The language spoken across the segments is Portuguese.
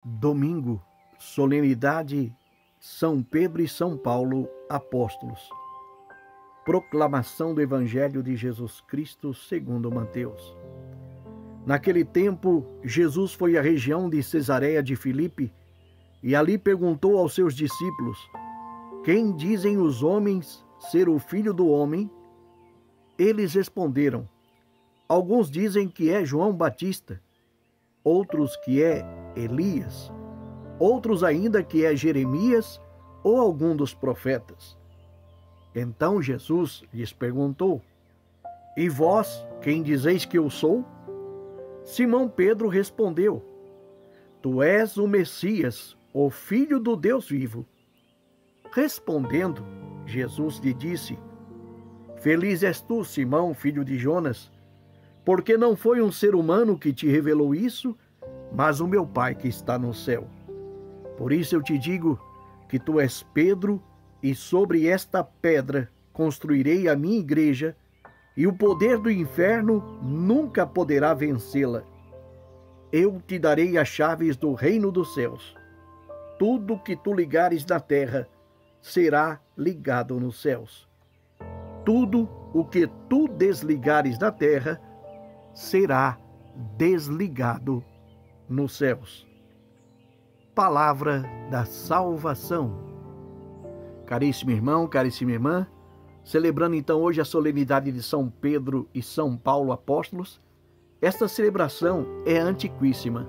Domingo, solenidade São Pedro e São Paulo, apóstolos. Proclamação do Evangelho de Jesus Cristo segundo Mateus. Naquele tempo, Jesus foi à região de Cesareia de Filipe e ali perguntou aos seus discípulos: Quem dizem os homens ser o Filho do Homem? Eles responderam: Alguns dizem que é João Batista, outros que é Elias, outros ainda que é Jeremias ou algum dos profetas. Então Jesus lhes perguntou: E vós, quem dizeis que eu sou? Simão Pedro respondeu: Tu és o Messias, o Filho do Deus vivo. Respondendo, Jesus lhe disse: Feliz és tu, Simão, filho de Jonas, porque não foi um ser humano que te revelou isso, mas o meu Pai que está no céu. Por isso eu te digo que tu és Pedro, e sobre esta pedra construirei a minha igreja, e o poder do inferno nunca poderá vencê-la. Eu te darei as chaves do reino dos céus. Tudo que tu ligares na terra será ligado nos céus. Tudo o que tu desligares na terra será desligado nos céus. Palavra da salvação. Caríssimo irmão, caríssima irmã, celebrando então hoje a solenidade de São Pedro e São Paulo apóstolos, esta celebração é antiquíssima.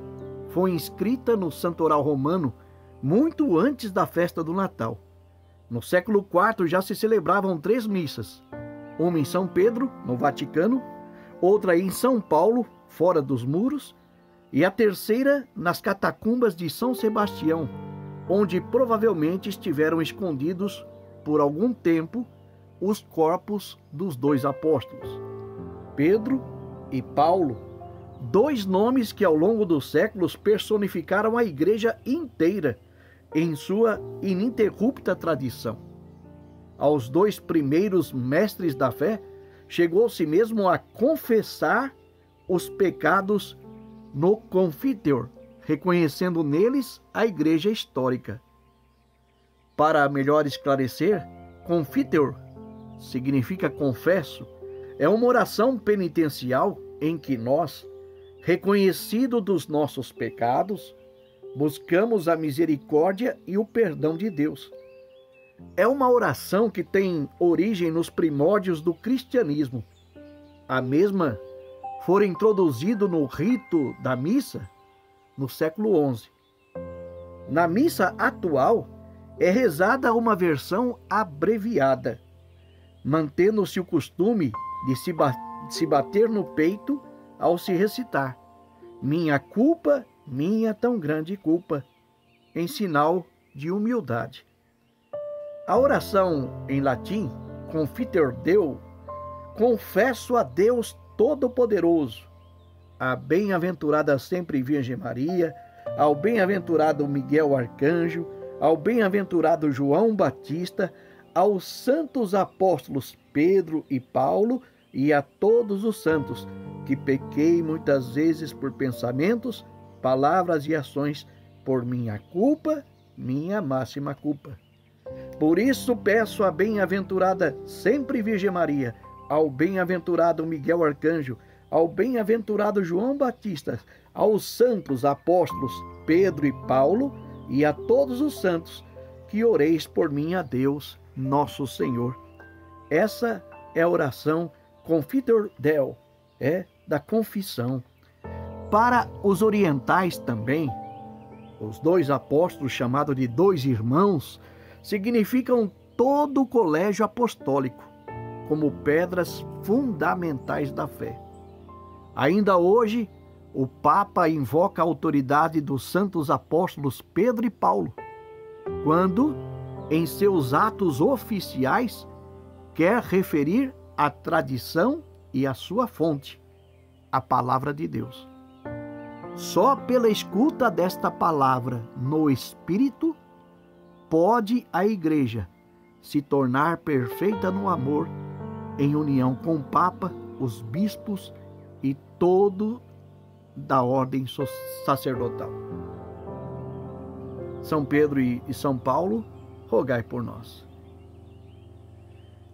Foi inscrita no Santoral Romano muito antes da festa do Natal. No século IV já se celebravam 3 missas, uma em São Pedro, no Vaticano, outra em São Paulo, fora dos muros, e a terceira nas catacumbas de São Sebastião, onde provavelmente estiveram escondidos por algum tempo os corpos dos 2 apóstolos, Pedro e Paulo, 2 nomes que ao longo dos séculos personificaram a igreja inteira em sua ininterrupta tradição. Aos 2 primeiros mestres da fé, chegou-se mesmo a confessar os pecados no Confiteor, reconhecendo neles a igreja histórica. Para melhor esclarecer, Confiteor significa confesso, é uma oração penitencial em que nós, reconhecido dos nossos pecados, buscamos a misericórdia e o perdão de Deus. É uma oração que tem origem nos primórdios do cristianismo. A mesma fora introduzido no rito da missa no século XI. Na missa atual, é rezada uma versão abreviada, mantendo-se o costume de se bater no peito ao se recitar: Minha culpa, minha tão grande culpa, em sinal de humildade. A oração em latim, Confiteor Deo, confesso a Deus Todo-Poderoso, a bem-aventurada sempre Virgem Maria, ao bem-aventurado Miguel Arcanjo, ao bem-aventurado João Batista, aos santos apóstolos Pedro e Paulo e a todos os santos, que pequei muitas vezes por pensamentos, palavras e ações, por minha culpa, minha máxima culpa. Por isso peço à bem-aventurada sempre Virgem Maria, ao bem-aventurado Miguel Arcanjo, ao bem-aventurado João Batista, aos santos apóstolos Pedro e Paulo e a todos os santos, que oreis por mim a Deus, nosso Senhor. Essa é a oração Confiteor Deo, da confissão. Para os orientais também, os 2 apóstolos, chamados de 2 irmãos, significam todo o colégio apostólico, como pedras fundamentais da fé. Ainda hoje, o Papa invoca a autoridade dos santos apóstolos Pedro e Paulo, quando, em seus atos oficiais, quer referir a tradição e a sua fonte, a palavra de Deus. Só pela escuta desta palavra no Espírito pode a igreja se tornar perfeita no amor, em união com o Papa, os bispos e todo da ordem sacerdotal. São Pedro e São Paulo, rogai por nós.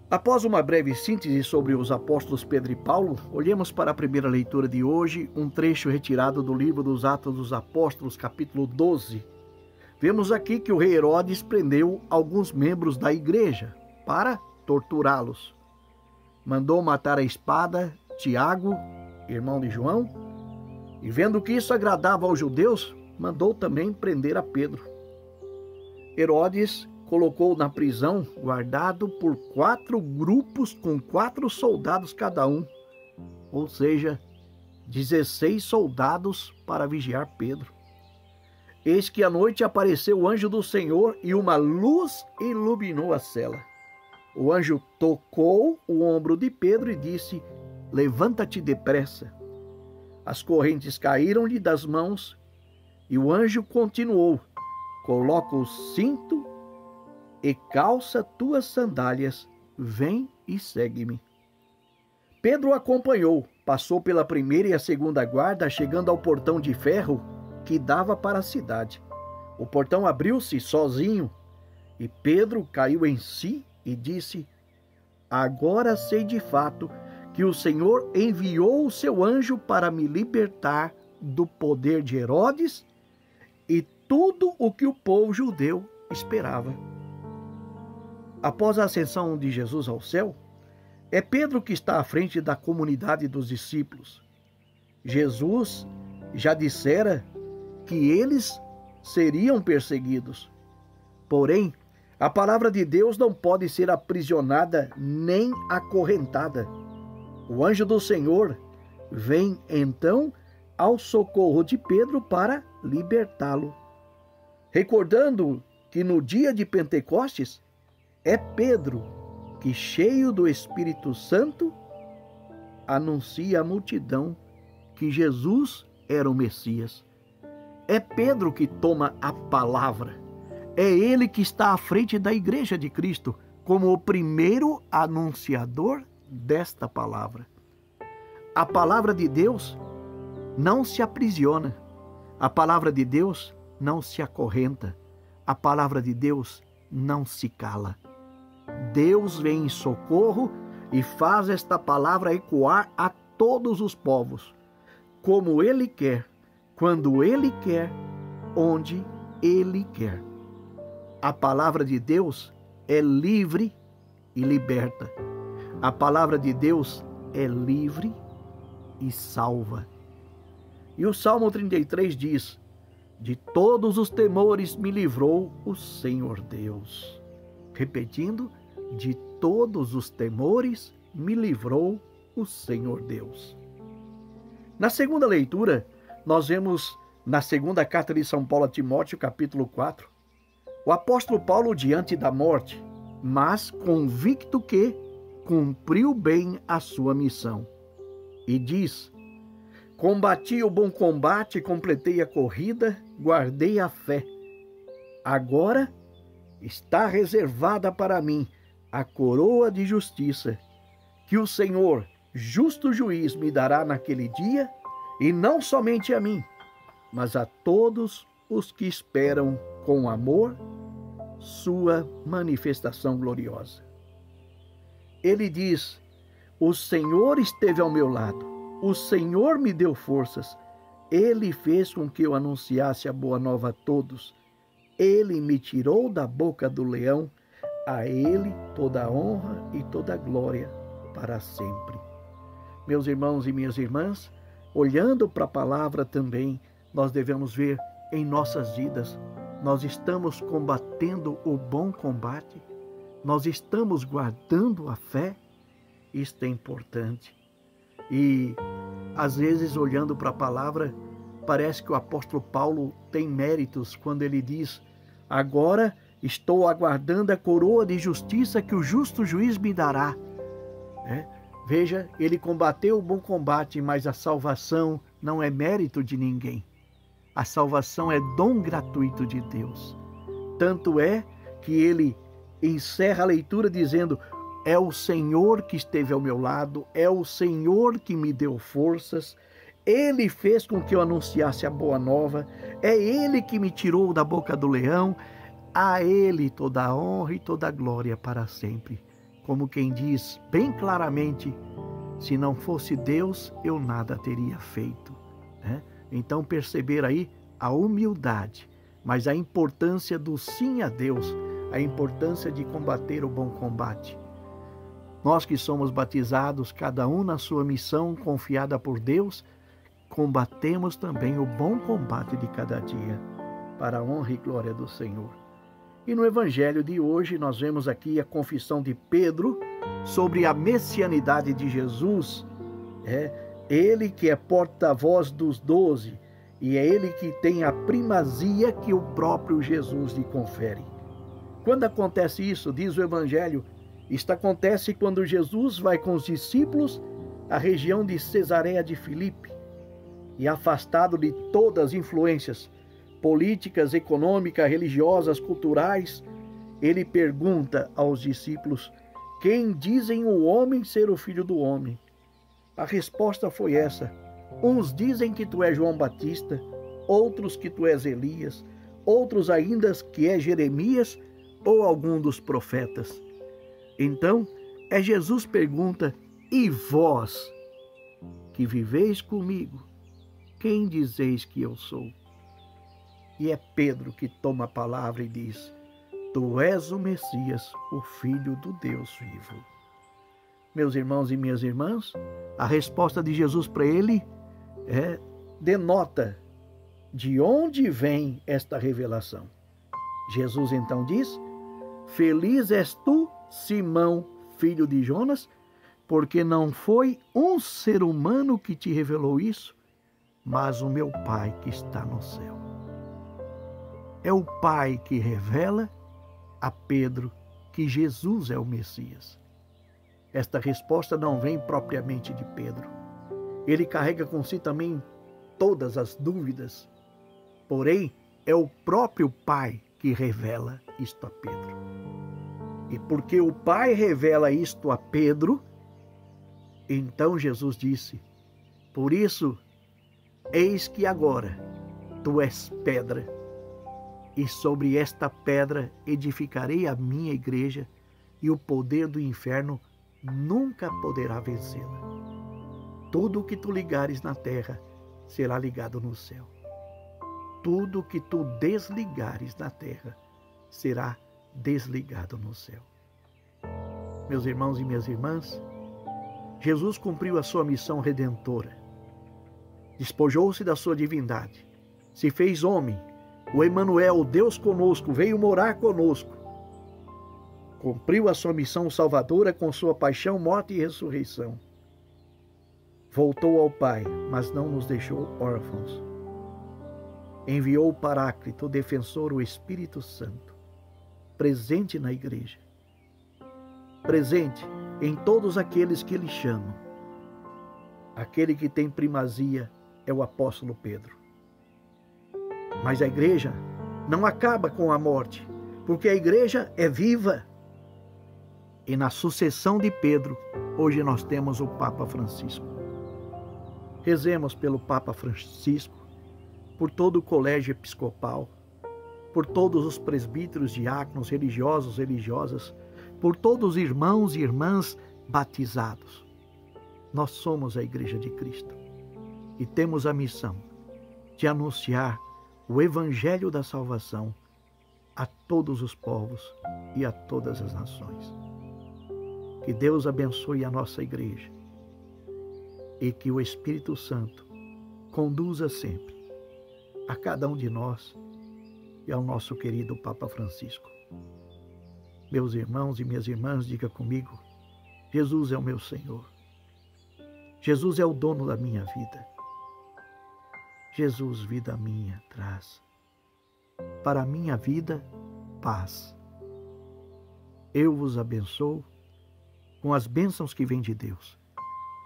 Após uma breve síntese sobre os apóstolos Pedro e Paulo, olhemos para a primeira leitura de hoje, um trecho retirado do livro dos Atos dos Apóstolos, capítulo 12. Vemos aqui que o rei Herodes prendeu alguns membros da igreja para torturá-los. Mandou matar a espada Tiago, irmão de João, e vendo que isso agradava aos judeus, mandou também prender a Pedro. Herodes colocou na prisão, guardado por 4 grupos com 4 soldados cada um, ou seja, 16 soldados para vigiar Pedro. Eis que à noite apareceu o anjo do Senhor e uma luz iluminou a cela. O anjo tocou o ombro de Pedro e disse: levanta-te depressa. As correntes caíram-lhe das mãos e o anjo continuou: coloca o cinto e calça tuas sandálias, vem e segue-me. Pedro acompanhou, passou pela primeira e a segunda guarda, chegando ao portão de ferro que dava para a cidade. O portão abriu-se sozinho e Pedro caiu em si e disse: agora sei de fato que o Senhor enviou o seu anjo para me libertar do poder de Herodes e tudo o que o povo judeu esperava. Após a ascensão de Jesus ao céu, é Pedro que está à frente da comunidade dos discípulos. Jesus já dissera que eles seriam perseguidos. Porém, a palavra de Deus não pode ser aprisionada nem acorrentada. O anjo do Senhor vem então ao socorro de Pedro para libertá-lo. Recordando que no dia de Pentecostes, é Pedro que, cheio do Espírito Santo, anuncia à multidão que Jesus era o Messias. É Pedro que toma a palavra. É ele que está à frente da Igreja de Cristo, como o primeiro anunciador desta palavra. A palavra de Deus não se aprisiona. A palavra de Deus não se acorrenta. A palavra de Deus não se cala. Deus vem em socorro e faz esta palavra ecoar a todos os povos, como Ele quer, quando Ele quer, onde Ele quer. A palavra de Deus é livre e liberta. A palavra de Deus é livre e salva. E o Salmo 33 diz: de todos os temores me livrou o Senhor Deus. Repetindo, de todos os temores me livrou o Senhor Deus. Na segunda leitura, nós vemos na segunda carta de São Paulo a Timóteo, capítulo 4, o apóstolo Paulo diante da morte, mas convicto que cumpriu bem a sua missão. E diz: combati o bom combate, completei a corrida, guardei a fé. Agora está reservada para mim a coroa de justiça, que o Senhor, justo juiz, me dará naquele dia, e não somente a mim, mas a todos os que esperam com amor sua manifestação gloriosa. Ele diz: o Senhor esteve ao meu lado, o Senhor me deu forças, Ele fez com que eu anunciasse a boa nova a todos. Ele me tirou da boca do leão, a Ele toda a honra e toda a glória para sempre. Meus irmãos e minhas irmãs, olhando para a palavra também, nós devemos ver em nossas vidas, nós estamos combatendo o bom combate, nós estamos guardando a fé. Isto é importante. E às vezes, olhando para a palavra, parece que o apóstolo Paulo tem méritos quando ele diz: agora estou aguardando a coroa de justiça que o justo juiz me dará. Veja, ele combateu o bom combate, mas a salvação não é mérito de ninguém. A salvação é dom gratuito de Deus. Tanto é que ele encerra a leitura dizendo: é o Senhor que esteve ao meu lado, é o Senhor que me deu forças, Ele fez com que eu anunciasse a boa nova. É Ele que me tirou da boca do leão. A Ele toda a honra e toda a glória para sempre. Como quem diz bem claramente, se não fosse Deus, eu nada teria feito. Né? Então perceber aí a humildade, mas a importância do sim a Deus, a importância de combater o bom combate. Nós que somos batizados, cada um na sua missão confiada por Deus, combatemos também o bom combate de cada dia, para a honra e glória do Senhor. E no Evangelho de hoje nós vemos aqui a confissão de Pedro sobre a messianidade de Jesus. Ele que é porta-voz dos 12, e é ele que tem a primazia que o próprio Jesus lhe confere. Quando acontece isso, diz o Evangelho, isto acontece quando Jesus vai com os discípulos à região de Cesareia de Filipe, e afastado de todas as influências políticas, econômicas, religiosas, culturais, ele pergunta aos discípulos: quem dizem o homem ser o Filho do Homem? A resposta foi essa: uns dizem que tu és João Batista, outros que tu és Elias, outros ainda que é Jeremias ou algum dos profetas. Então, Jesus pergunta: e vós, que viveis comigo, quem dizeis que eu sou? E é Pedro que toma a palavra e diz: tu és o Messias, o Filho do Deus vivo. Meus irmãos e minhas irmãs, a resposta de Jesus para ele denota de onde vem esta revelação. Jesus então diz: feliz és tu, Simão, filho de Jonas, porque não foi um ser humano que te revelou isso, mas o meu Pai que está no céu. É o Pai que revela a Pedro que Jesus é o Messias. Esta resposta não vem propriamente de Pedro. Ele carrega com si também todas as dúvidas. Porém, é o próprio Pai que revela isto a Pedro. E porque o Pai revela isto a Pedro, então Jesus disse: por isso, eis que agora tu és pedra, e sobre esta pedra edificarei a minha igreja, e o poder do inferno nunca poderá vencê-la. Tudo o que tu ligares na terra será ligado no céu. Tudo o que tu desligares na terra será desligado no céu. Meus irmãos e minhas irmãs, Jesus cumpriu a sua missão redentora. Despojou-se da sua divindade, se fez homem. O Emanuel, Deus conosco, veio morar conosco. Cumpriu a sua missão salvadora com sua paixão, morte e ressurreição. Voltou ao Pai, mas não nos deixou órfãos. Enviou o Paráclito, o defensor, o Espírito Santo, presente na igreja, presente em todos aqueles que Ele chama. Aquele que tem primazia é o apóstolo Pedro. Mas a igreja não acaba com a morte, porque a igreja é viva. E na sucessão de Pedro, hoje nós temos o Papa Francisco. Rezemos pelo Papa Francisco, por todo o colégio episcopal, por todos os presbíteros, diáconos, religiosos, religiosas, por todos os irmãos e irmãs batizados. Nós somos a Igreja de Cristo e temos a missão de anunciar o Evangelho da salvação a todos os povos e a todas as nações. Que Deus abençoe a nossa igreja e que o Espírito Santo conduza sempre a cada um de nós e ao nosso querido Papa Francisco. Meus irmãos e minhas irmãs, diga comigo: Jesus é o meu Senhor. Jesus é o dono da minha vida. Jesus, vida minha, traz para a minha vida paz. Eu vos abençoo com as bênçãos que vêm de Deus,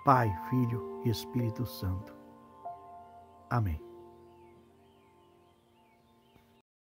Pai, Filho e Espírito Santo. Amém.